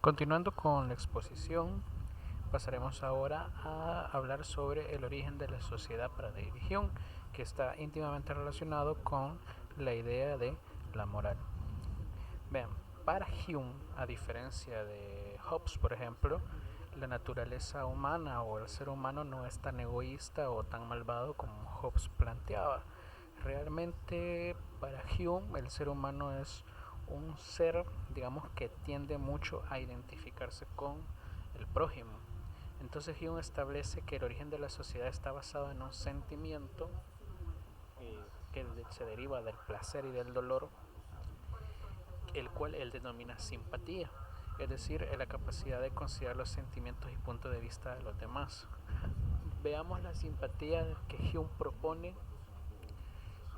Continuando con la exposición, pasaremos ahora a hablar sobre el origen de la sociedad para David Hume, que está íntimamente relacionado con la idea de la moral. Vean, para Hume, a diferencia de Hobbes, por ejemplo, la naturaleza humana o el ser humano no es tan egoísta o tan malvado como Hobbes planteaba. Realmente, para Hume, el ser humano es un ser, digamos, que tiende mucho a identificarse con el prójimo. Entonces Hume establece que el origen de la sociedad está basado en un sentimiento que se deriva del placer y del dolor, el cual él denomina simpatía, es decir, la capacidad de considerar los sentimientos y puntos de vista de los demás. Veamos la simpatía que Hume propone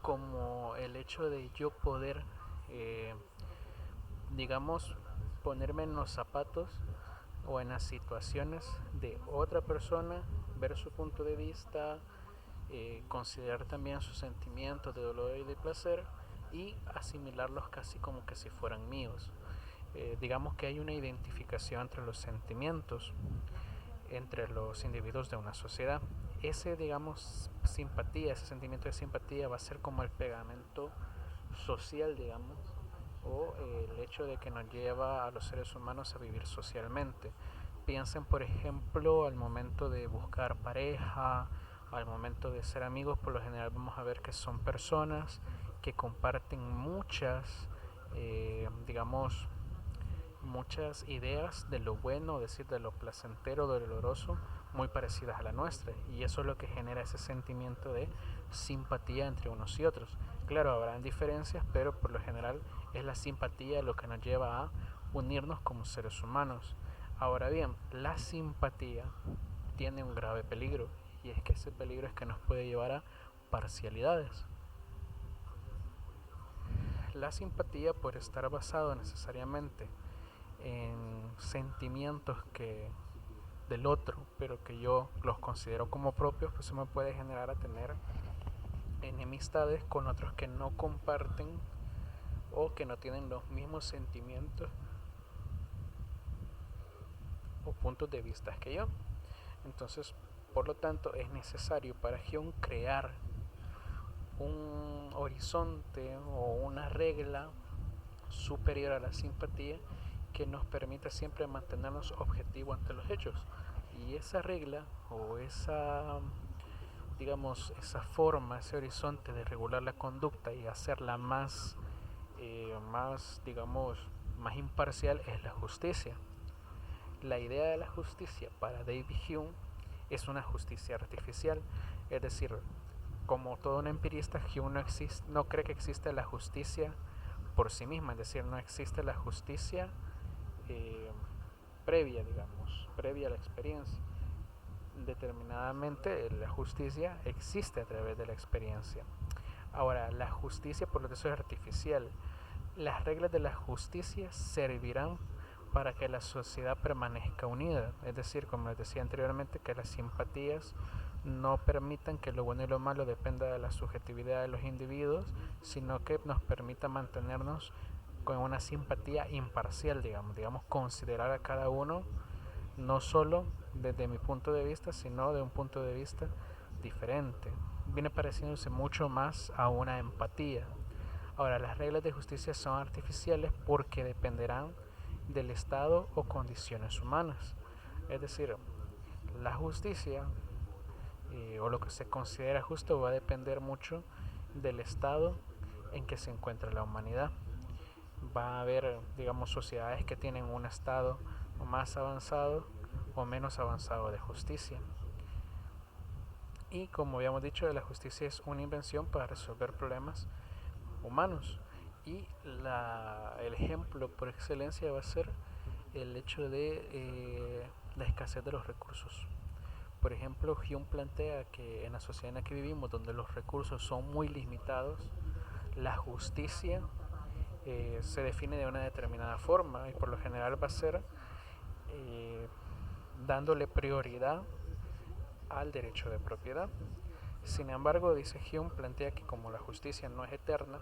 como el hecho de yo poder, eh, digamos, ponerme en los zapatos o en las situaciones de otra persona, ver su punto de vista, considerar también sus sentimientos de dolor y de placer y asimilarlos casi como que si fueran míos. Digamos que hay una identificación entre los sentimientos, entre los individuos de una sociedad. Ese, digamos, simpatía, ese sentimiento de simpatía va a ser como el pegamento social, digamos, o el hecho de que nos lleva a los seres humanos a vivir socialmente. Piensen, por ejemplo, al momento de buscar pareja, al momento de ser amigos, por lo general vamos a ver que son personas que comparten digamos, muchas ideas de lo bueno, es decir, de lo placentero, de lo doloroso, muy parecidas a la nuestra. Y eso es lo que genera ese sentimiento de simpatía entre unos y otros. Claro, habrán diferencias, pero por lo general es la simpatía lo que nos lleva a unirnos como seres humanos. Ahora bien, la simpatía tiene un grave peligro, y es que ese peligro es que nos puede llevar a parcialidades. La simpatía, por estar basado necesariamente en sentimientos que del otro, pero que yo los considero como propios, pues eso me puede generar a tener enemistades con otros que no comparten o que no tienen los mismos sentimientos o puntos de vista que yo. Entonces, por lo tanto, es necesario para Hume crear un horizonte o una regla superior a la simpatía que nos permita siempre mantenernos objetivos ante los hechos. Y esa regla o esa forma, ese horizonte de regular la conducta y hacerla digamos, más imparcial es la justicia. La idea de la justicia para David Hume es una justicia artificial, es decir, como todo un empirista, Hume no cree que existe la justicia por sí misma, es decir, no existe la justicia eh, previa, digamos, previa a la experiencia. Determinadamente la justicia existe a través de la experiencia. Ahora, la justicia por lo tanto es artificial. Las reglas de la justicia servirán para que la sociedad permanezca unida, es decir, como les decía anteriormente, que las simpatías no permitan que lo bueno y lo malo dependa de la subjetividad de los individuos, sino que nos permita mantenernos con una simpatía imparcial, digamos, considerar a cada uno no solo desde mi punto de vista, sino de un punto de vista diferente. Viene pareciéndose mucho más a una empatía. Ahora, las reglas de justicia son artificiales porque dependerán del estado o condiciones humanas. Es decir, la justicia o lo que se considera justo va a depender mucho del estado en que se encuentra la humanidad. Va a haber, digamos, sociedades que tienen un estado más avanzado o menos avanzado de justicia. Y como habíamos dicho, la justicia es una invención para resolver problemas humanos. Y el ejemplo por excelencia va a ser el hecho de la escasez de los recursos. Por ejemplo, Hume plantea que en la sociedad en la que vivimos, donde los recursos son muy limitados, la justicia se define de una determinada forma y por lo general va a ser eh, dándole prioridad al derecho de propiedad. Sin embargo, dice Hume, plantea que como la justicia no es eterna,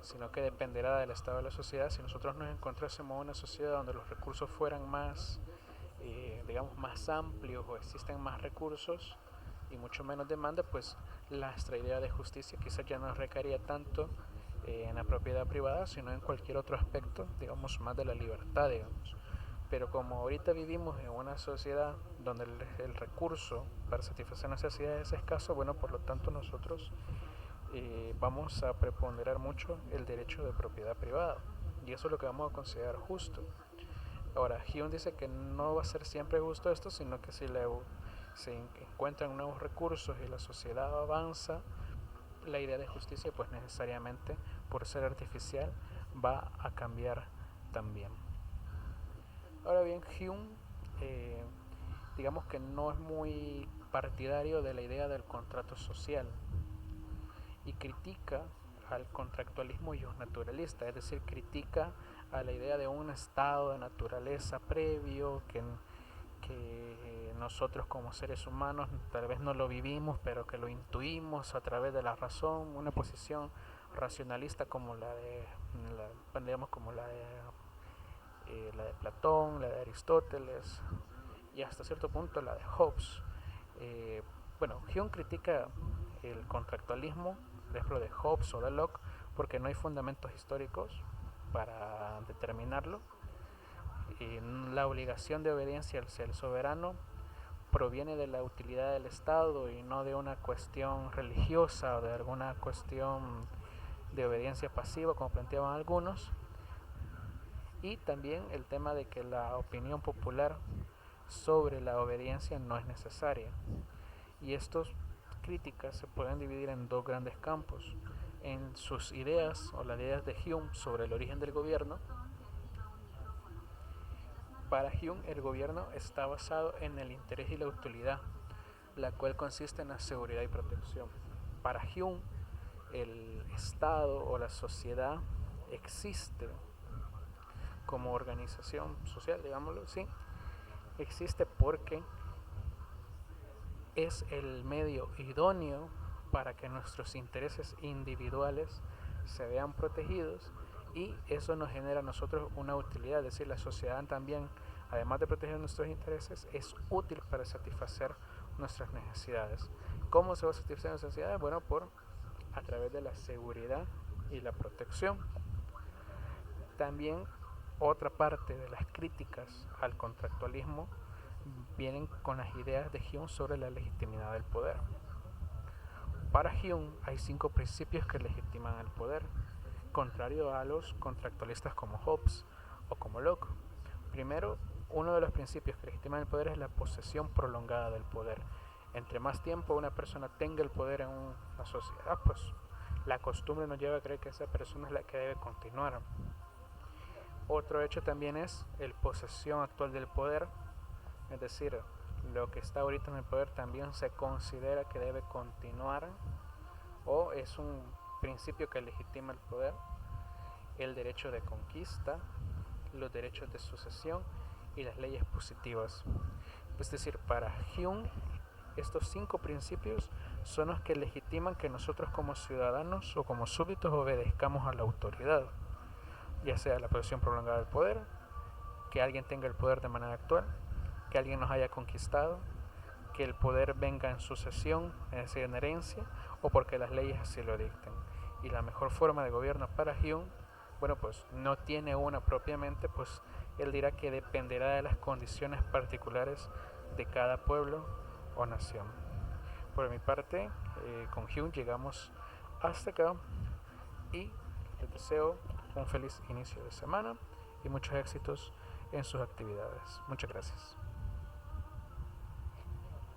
sino que dependerá del estado de la sociedad. Si nosotros nos encontrásemos en una sociedad donde los recursos fueran más, digamos, más amplios o existen más recursos y mucho menos demanda, pues nuestra idea de justicia quizás ya no recaería tanto en la propiedad privada, sino en cualquier otro aspecto, digamos, más de la libertad, digamos. Pero como ahorita vivimos en una sociedad donde el recurso para satisfacer necesidades es escaso, bueno, por lo tanto nosotros vamos a preponderar mucho el derecho de propiedad privada. Y eso es lo que vamos a considerar justo. Ahora, Hume dice que no va a ser siempre justo esto, sino que si se encuentran nuevos recursos y la sociedad avanza, la idea de justicia pues necesariamente, por ser artificial, va a cambiar también. Ahora bien, Hume, digamos que no es muy partidario de la idea del contrato social y critica al contractualismo naturalista, es decir, critica a la idea de un estado de naturaleza previo que nosotros como seres humanos tal vez no lo vivimos, pero que lo intuimos a través de la razón, una posición racionalista como digamos como la de Platón, la de Aristóteles y hasta cierto punto la de Hobbes. Bueno, Hume critica el contractualismo, por ejemplo, de Hobbes o de Locke, porque no hay fundamentos históricos para determinarlo. La obligación de obediencia hacia el soberano proviene de la utilidad del Estado y no de una cuestión religiosa o de alguna cuestión de obediencia pasiva, como planteaban algunos. Y también el tema de que la opinión popular sobre la obediencia no es necesaria. Y estas críticas se pueden dividir en dos grandes campos. En sus ideas o las ideas de Hume sobre el origen del gobierno. Para Hume el gobierno está basado en el interés y la utilidad, la cual consiste en la seguridad y protección. Para Hume el Estado o la sociedad existe como organización social, digámoslo así, existe porque es el medio idóneo para que nuestros intereses individuales se vean protegidos y eso nos genera a nosotros una utilidad, es decir, la sociedad también, además de proteger nuestros intereses, es útil para satisfacer nuestras necesidades. ¿Cómo se va a satisfacer nuestras necesidades? Bueno, a través de la seguridad y la protección. También otra parte de las críticas al contractualismo vienen con las ideas de Hume sobre la legitimidad del poder. Para Hume hay 5 principios que legitiman el poder, contrario a los contractualistas como Hobbes o como Locke. Primero, uno de los principios que legitiman el poder es la posesión prolongada del poder. Entre más tiempo una persona tenga el poder en una sociedad, pues la costumbre nos lleva a creer que esa persona es la que debe continuar. Otro hecho también es la posesión actual del poder, es decir, lo que está ahorita en el poder también se considera que debe continuar o es un principio que legitima el poder. El derecho de conquista, los derechos de sucesión y las leyes positivas. Es decir, para Hume estos 5 principios son los que legitiman que nosotros como ciudadanos o como súbditos obedezcamos a la autoridad, ya sea la posesión prolongada del poder, que alguien tenga el poder de manera actual, que alguien nos haya conquistado, que el poder venga en sucesión, es decir, en herencia, o porque las leyes así lo dicten. Y la mejor forma de gobierno para Hume, bueno, pues no tiene una propiamente, pues él dirá que dependerá de las condiciones particulares de cada pueblo o nación. Por mi parte, con Hume llegamos hasta acá y les deseo un feliz inicio de semana y muchos éxitos en sus actividades. Muchas gracias.